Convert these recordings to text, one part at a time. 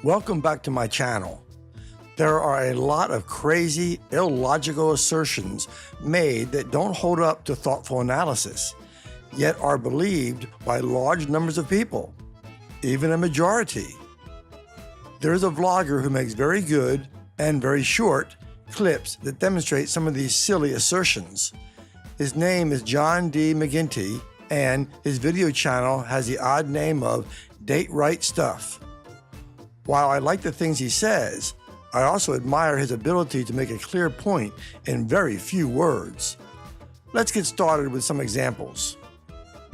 Welcome back to my channel. There are a lot of crazy, illogical assertions made that don't hold up to thoughtful analysis, yet are believed by large numbers of people, even a majority. There's a vlogger who makes very good and very short clips that demonstrate some of these silly assertions. His name is John D. McEntee, and his video channel has the odd name of Date Right Stuff. While I like the things he says, I also admire his ability to make a clear point in very few words. Let's get started with some examples.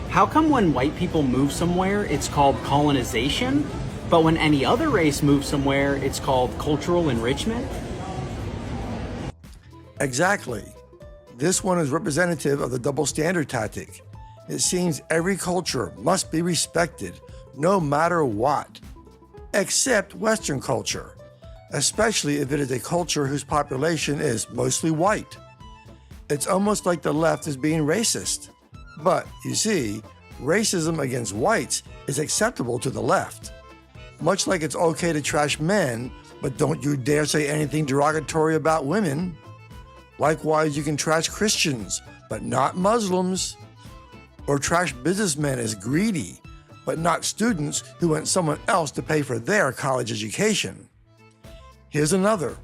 How come when white people move somewhere, it's called colonization, but when any other race moves somewhere, it's called cultural enrichment? Exactly. This one is representative of the double standard tactic. It seems every culture must be respected, no matter what, except Western culture, especially if it is a culture whose population is mostly white. It's almost like the left is being racist. But, you see, racism against whites is acceptable to the left. Much like it's okay to trash men, but don't you dare say anything derogatory about women. Likewise, you can trash Christians, but not Muslims. Or trash businessmen as greedy, but not students who want someone else to pay for their college education. Here's another.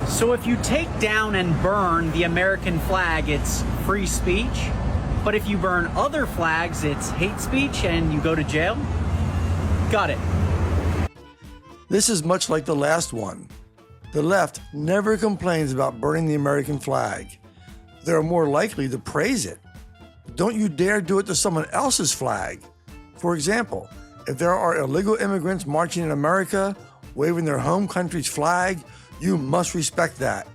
So if you take down and burn the American flag, it's free speech, but if you burn other flags, it's hate speech and you go to jail? Got it. This is much like the last one. The left never complains about burning the American flag. They're more likely to praise it. Don't you dare do it to someone else's flag. For example, if there are illegal immigrants marching in America, waving their home country's flag, you must respect that,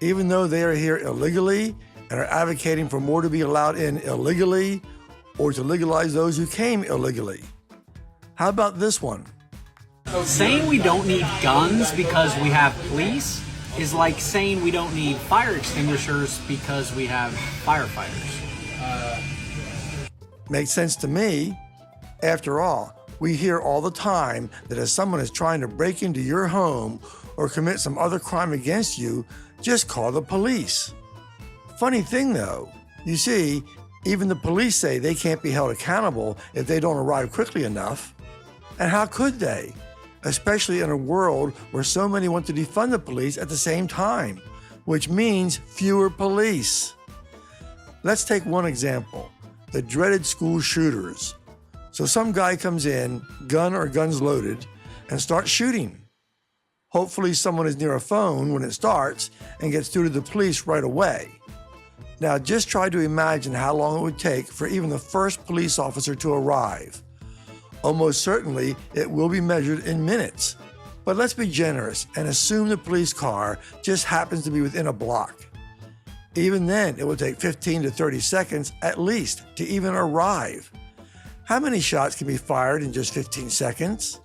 even though they are here illegally and are advocating for more to be allowed in illegally or to legalize those who came illegally. How about this one? Saying we don't need guns because we have police is like saying we don't need fire extinguishers because we have firefighters. Makes sense to me. After all, we hear all the time that if someone is trying to break into your home or commit some other crime against you, just call the police. Funny thing though, you see, even the police say they can't be held accountable if they don't arrive quickly enough. And how could they? Especially in a world where so many want to defund the police at the same time, which means fewer police. Let's take one example, the dreaded school shooters. So some guy comes in, gun or guns loaded, and starts shooting. Hopefully someone is near a phone when it starts and gets through to the police right away. Now just try to imagine how long it would take for even the first police officer to arrive. Almost certainly it will be measured in minutes. But let's be generous and assume the police car just happens to be within a block. Even then, it will take 15 to 30 seconds at least to even arrive. How many shots can be fired in just 15 seconds?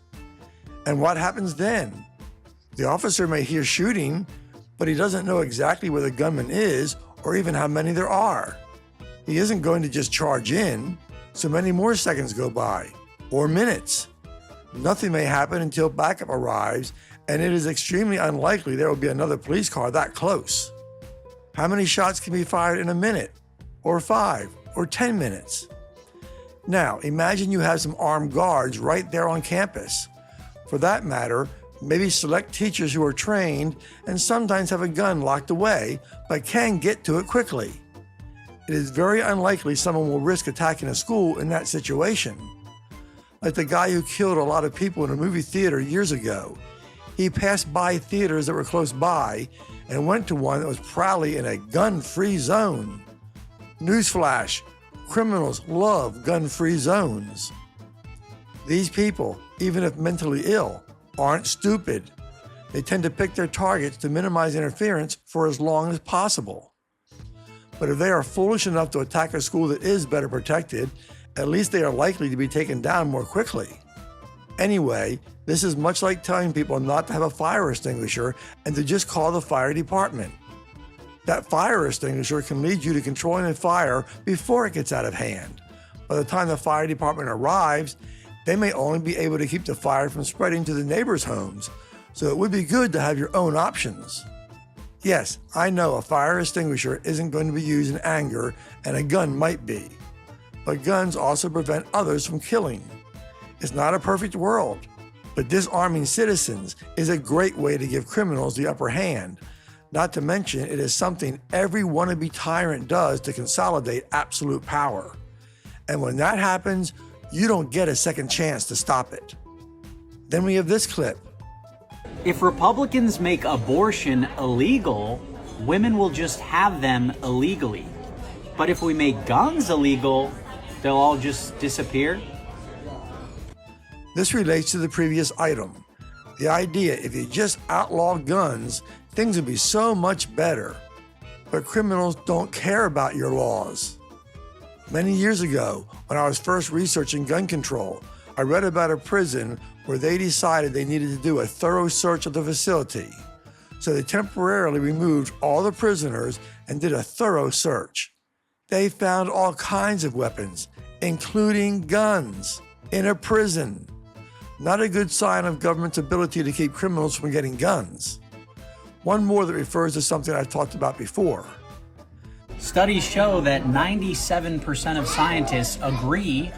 And what happens then? The officer may hear shooting, but he doesn't know exactly where the gunman is or even how many there are. He isn't going to just charge in, so many more seconds go by, or minutes. Nothing may happen until backup arrives, and it is extremely unlikely there will be another police car that close. How many shots can be fired in a minute, or 5, or 10 minutes? Now, imagine you have some armed guards right there on campus. For that matter, maybe select teachers who are trained and sometimes have a gun locked away, but can get to it quickly. It is very unlikely someone will risk attacking a school in that situation. Like the guy who killed a lot of people in a movie theater years ago. He passed by theaters that were close by and went to one that was proudly in a gun-free zone. Newsflash, criminals love gun-free zones. These people, even if mentally ill, aren't stupid. They tend to pick their targets to minimize interference for as long as possible. But if they are foolish enough to attack a school that is better protected, at least they are likely to be taken down more quickly. Anyway, this is much like telling people not to have a fire extinguisher and to just call the fire department. That fire extinguisher can lead you to controlling a fire before it gets out of hand. By the time the fire department arrives, They may only be able to keep the fire from spreading to the neighbors' homes, so it would be good to have your own options. Yes, I know a fire extinguisher isn't going to be used in anger, and a gun might be. But guns also prevent others from killing. It's not a perfect world, but disarming citizens is a great way to give criminals the upper hand. Not to mention, it is something every wannabe tyrant does to consolidate absolute power. And when that happens, you don't get a second chance to stop it. Then we have this clip. If Republicans make abortion illegal, women will just have them illegally. But if we make guns illegal, they'll all just disappear. This relates to the previous item. The idea, if you just outlaw guns, things would be so much better. But criminals don't care about your laws. Many years ago, when I was first researching gun control, I read about a prison where they decided they needed to do a thorough search of the facility. So they temporarily removed all the prisoners and did a thorough search. They found all kinds of weapons, including guns, in a prison. Not a good sign of government's ability to keep criminals from getting guns. One more that refers to something I've talked about before. Studies show that 97% of scientists agree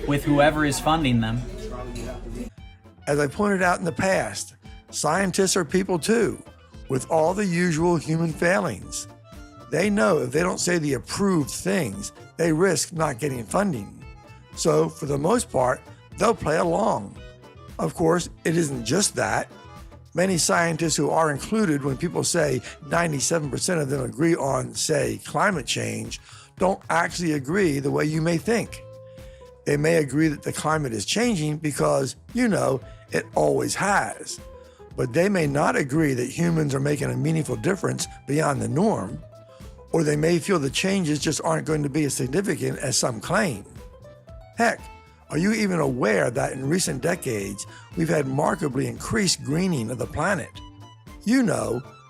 with whoever is funding them. As I pointed out in the past, scientists are people too, with all the usual human failings. They know if they don't say the approved things, they risk not getting funding. So, for the most part, they'll play along. Of course, it isn't just that. Many scientists who are included when people say 97% of them agree on, say, climate change, don't actually agree the way you may think. They may agree that the climate is changing because, it always has. But they may not agree that humans are making a meaningful difference beyond the norm, or they may feel the changes just aren't going to be as significant as some claim. Heck, are you even aware that in recent decades, we've had markedly increased greening of the planet?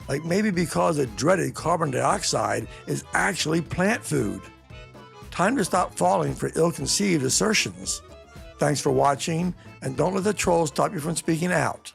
Like maybe because the dreaded carbon dioxide is actually plant food. Time to stop falling for ill-conceived assertions. Thanks for watching, and don't let the trolls stop you from speaking out.